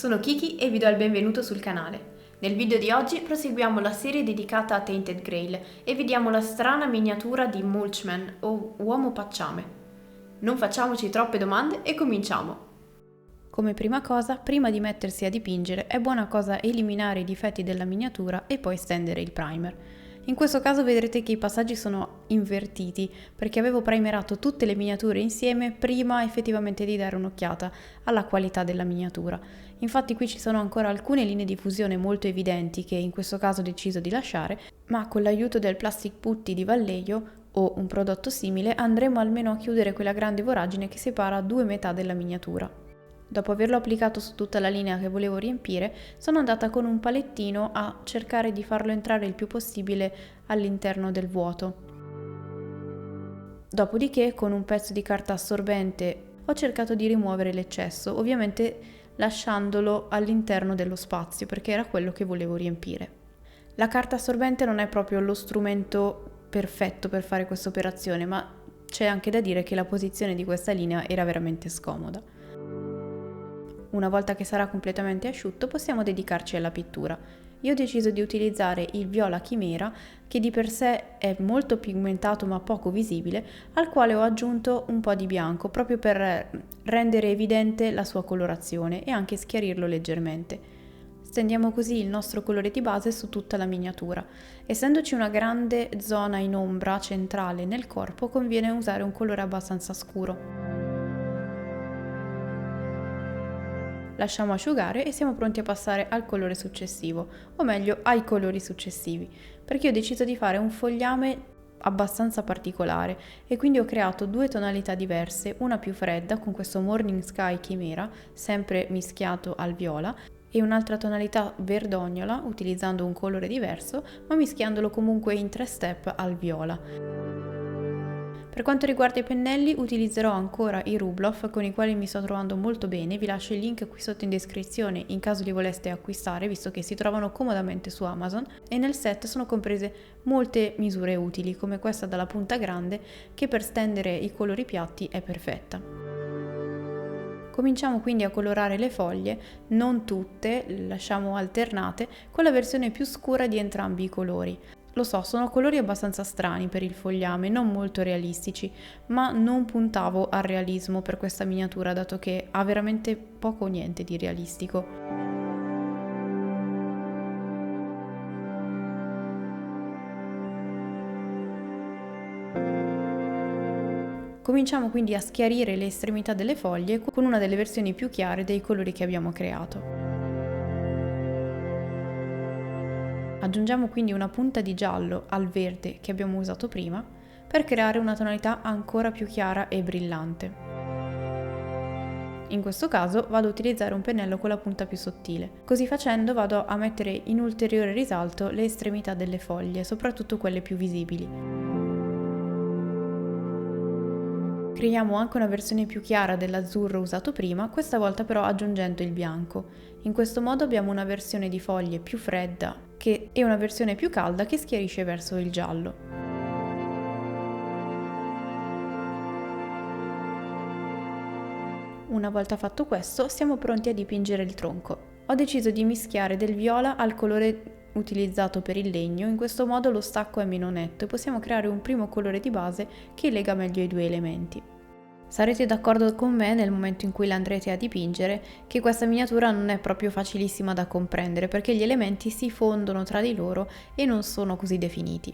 Sono Kiki e vi do il benvenuto sul canale. Nel video di oggi proseguiamo la serie dedicata a Tainted Grail e vediamo la strana miniatura di Mulchman o Uomo Pacciame. Non facciamoci troppe domande e cominciamo! Come prima cosa, prima di mettersi a dipingere, è buona cosa eliminare i difetti della miniatura e poi stendere il primer. In questo caso vedrete che i passaggi sono invertiti, perché avevo primerato tutte le miniature insieme prima effettivamente di dare un'occhiata alla qualità della miniatura. Infatti qui ci sono ancora alcune linee di fusione molto evidenti che in questo caso ho deciso di lasciare, ma con l'aiuto del plastic putty di Vallejo o un prodotto simile andremo almeno a chiudere quella grande voragine che separa due metà della miniatura. Dopo averlo applicato su tutta la linea che volevo riempire, sono andata con un palettino a cercare di farlo entrare il più possibile all'interno del vuoto. Dopodiché, con un pezzo di carta assorbente, ho cercato di rimuovere l'eccesso, ovviamente lasciandolo all'interno dello spazio, perché era quello che volevo riempire. La carta assorbente non è proprio lo strumento perfetto per fare questa operazione, ma c'è anche da dire che la posizione di questa linea era veramente scomoda. Una volta che sarà completamente asciutto possiamo dedicarci alla pittura. Io ho deciso di utilizzare il viola chimera, che di per sé è molto pigmentato ma poco visibile, al quale ho aggiunto un po' di bianco proprio per rendere evidente la sua colorazione e anche schiarirlo leggermente. Stendiamo così il nostro colore di base su tutta la miniatura. Essendoci una grande zona in ombra centrale nel corpo, conviene usare un colore abbastanza scuro. Lasciamo asciugare e siamo pronti a passare al colore successivo, o meglio ai colori successivi, perché ho deciso di fare un fogliame abbastanza particolare e quindi ho creato due tonalità diverse, una più fredda con questo Morning Sky Chimera, sempre mischiato al viola, e un'altra tonalità verdognola utilizzando un colore diverso, ma mischiandolo comunque in 3 step al viola. Per quanto riguarda i pennelli utilizzerò ancora i Rubloff con i quali mi sto trovando molto bene, vi lascio il link qui sotto in descrizione in caso li voleste acquistare visto che si trovano comodamente su Amazon e nel set sono comprese molte misure utili come questa dalla punta grande che per stendere i colori piatti è perfetta. Cominciamo quindi a colorare le foglie, non tutte, le lasciamo alternate, con la versione più scura di entrambi i colori. Lo so, sono colori abbastanza strani per il fogliame, non molto realistici, ma non puntavo al realismo per questa miniatura, dato che ha veramente poco o niente di realistico. Cominciamo quindi a schiarire le estremità delle foglie con una delle versioni più chiare dei colori che abbiamo creato. Aggiungiamo quindi una punta di giallo al verde che abbiamo usato prima per creare una tonalità ancora più chiara e brillante. In questo caso vado a utilizzare un pennello con la punta più sottile. Così facendo vado a mettere in ulteriore risalto le estremità delle foglie, soprattutto quelle più visibili. Creiamo anche una versione più chiara dell'azzurro usato prima, questa volta però aggiungendo il bianco. In questo modo abbiamo una versione di foglie più fredda e una versione più calda che schiarisce verso il giallo. Una volta fatto questo, siamo pronti a dipingere il tronco. Ho deciso di mischiare del viola al colore utilizzato per il legno, in questo modo lo stacco è meno netto e possiamo creare un primo colore di base che lega meglio i due elementi. Sarete d'accordo con me nel momento in cui la andrete a dipingere che questa miniatura non è proprio facilissima da comprendere perché gli elementi si fondono tra di loro e non sono così definiti.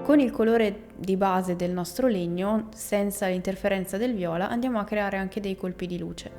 Con il colore di base del nostro legno, senza l'interferenza del viola, andiamo a creare anche dei colpi di luce.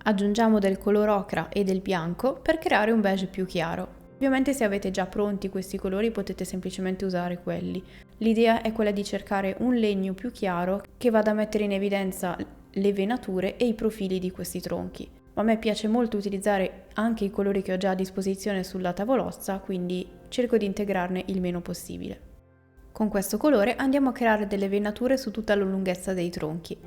Aggiungiamo del color ocra e del bianco per creare un beige più chiaro. Ovviamente se avete già pronti questi colori potete semplicemente usare quelli. L'idea è quella di cercare un legno più chiaro che vada a mettere in evidenza le venature e i profili di questi tronchi. A me piace molto utilizzare anche i colori che ho già a disposizione sulla tavolozza, quindi cerco di integrarne il meno possibile. Con questo colore andiamo a creare delle venature su tutta la lunghezza dei tronchi.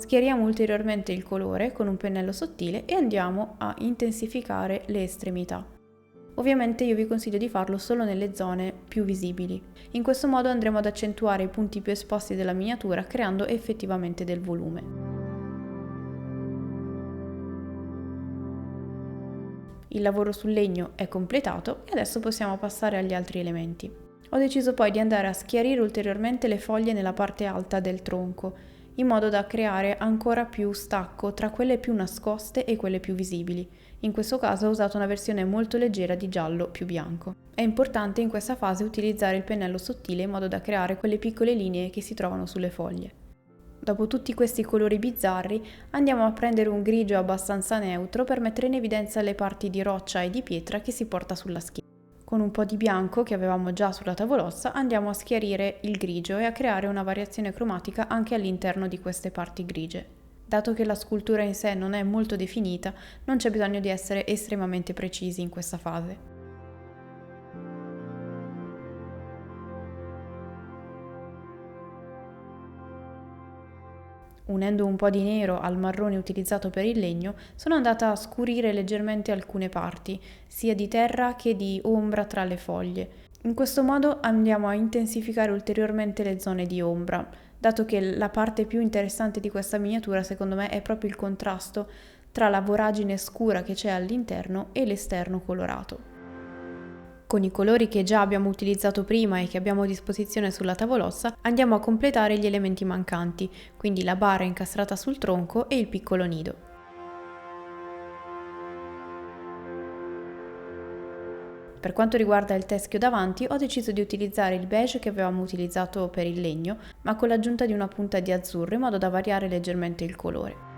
Schiariamo ulteriormente il colore con un pennello sottile e andiamo a intensificare le estremità. Ovviamente io vi consiglio di farlo solo nelle zone più visibili. In questo modo andremo ad accentuare i punti più esposti della miniatura creando effettivamente del volume. Il lavoro sul legno è completato e adesso possiamo passare agli altri elementi. Ho deciso poi di andare a schiarire ulteriormente le foglie nella parte alta del tronco, in modo da creare ancora più stacco tra quelle più nascoste e quelle più visibili. In questo caso ho usato una versione molto leggera di giallo più bianco. È importante in questa fase utilizzare il pennello sottile in modo da creare quelle piccole linee che si trovano sulle foglie. Dopo tutti questi colori bizzarri andiamo a prendere un grigio abbastanza neutro per mettere in evidenza le parti di roccia e di pietra che si porta sulla schiena. Con un po' di bianco che avevamo già sulla tavolozza andiamo a schiarire il grigio e a creare una variazione cromatica anche all'interno di queste parti grigie. Dato che la scultura in sé non è molto definita, non c'è bisogno di essere estremamente precisi in questa fase. Unendo un po' di nero al marrone utilizzato per il legno, sono andata a scurire leggermente alcune parti, sia di terra che di ombra tra le foglie. In questo modo andiamo a intensificare ulteriormente le zone di ombra, dato che la parte più interessante di questa miniatura secondo me è proprio il contrasto tra la voragine scura che c'è all'interno e l'esterno colorato. Con i colori che già abbiamo utilizzato prima e che abbiamo a disposizione sulla tavolozza andiamo a completare gli elementi mancanti, quindi la bara incastrata sul tronco e il piccolo nido. Per quanto riguarda il teschio davanti ho deciso di utilizzare il beige che avevamo utilizzato per il legno, ma con l'aggiunta di una punta di azzurro in modo da variare leggermente il colore.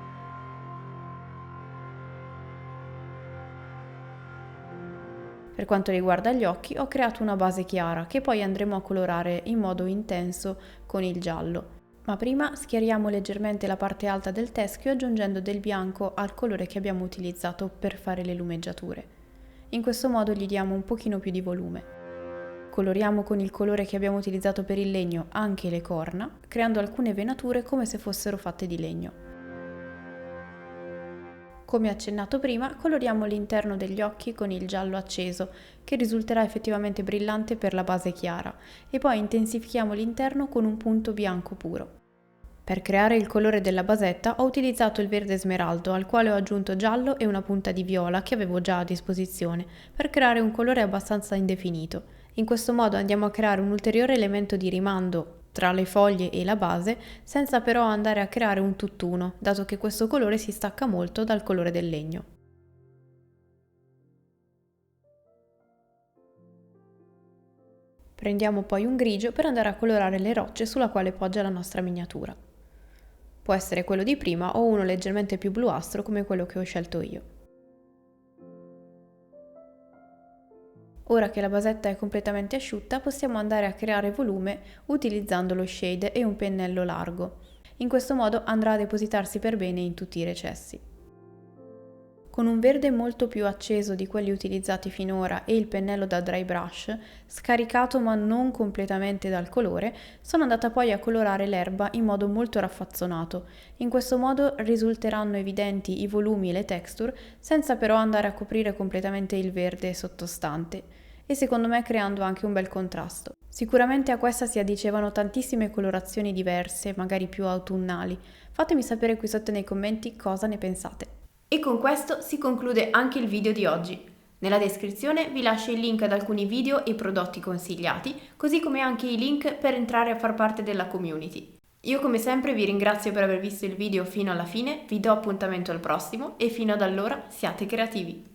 Per quanto riguarda gli occhi ho creato una base chiara che poi andremo a colorare in modo intenso con il giallo. Ma prima schiariamo leggermente la parte alta del teschio aggiungendo del bianco al colore che abbiamo utilizzato per fare le lumeggiature. In questo modo gli diamo un pochino più di volume. Coloriamo con il colore che abbiamo utilizzato per il legno anche le corna, creando alcune venature come se fossero fatte di legno. Come accennato prima, coloriamo l'interno degli occhi con il giallo acceso, che risulterà effettivamente brillante per la base chiara, e poi intensifichiamo l'interno con un punto bianco puro. Per creare il colore della basetta ho utilizzato il verde smeraldo, al quale ho aggiunto giallo e una punta di viola che avevo già a disposizione, per creare un colore abbastanza indefinito. In questo modo andiamo a creare un ulteriore elemento di rimando tra le foglie e la base, senza però andare a creare un tutt'uno, dato che questo colore si stacca molto dal colore del legno. Prendiamo poi un grigio per andare a colorare le rocce sulla quale poggia la nostra miniatura. Può essere quello di prima o uno leggermente più bluastro come quello che ho scelto io. Ora che la basetta è completamente asciutta possiamo andare a creare volume utilizzando lo shade e un pennello largo. In questo modo andrà a depositarsi per bene in tutti i recessi. Con un verde molto più acceso di quelli utilizzati finora e il pennello da dry brush, scaricato ma non completamente dal colore, sono andata poi a colorare l'erba in modo molto raffazzonato. In questo modo risulteranno evidenti i volumi e le texture, senza però andare a coprire completamente il verde sottostante, e secondo me creando anche un bel contrasto. Sicuramente a questa si addicevano tantissime colorazioni diverse, magari più autunnali. Fatemi sapere qui sotto nei commenti cosa ne pensate. E con questo si conclude anche il video di oggi. Nella descrizione vi lascio il link ad alcuni video e prodotti consigliati, così come anche i link per entrare a far parte della community. Io come sempre vi ringrazio per aver visto il video fino alla fine, vi do appuntamento al prossimo e fino ad allora siate creativi!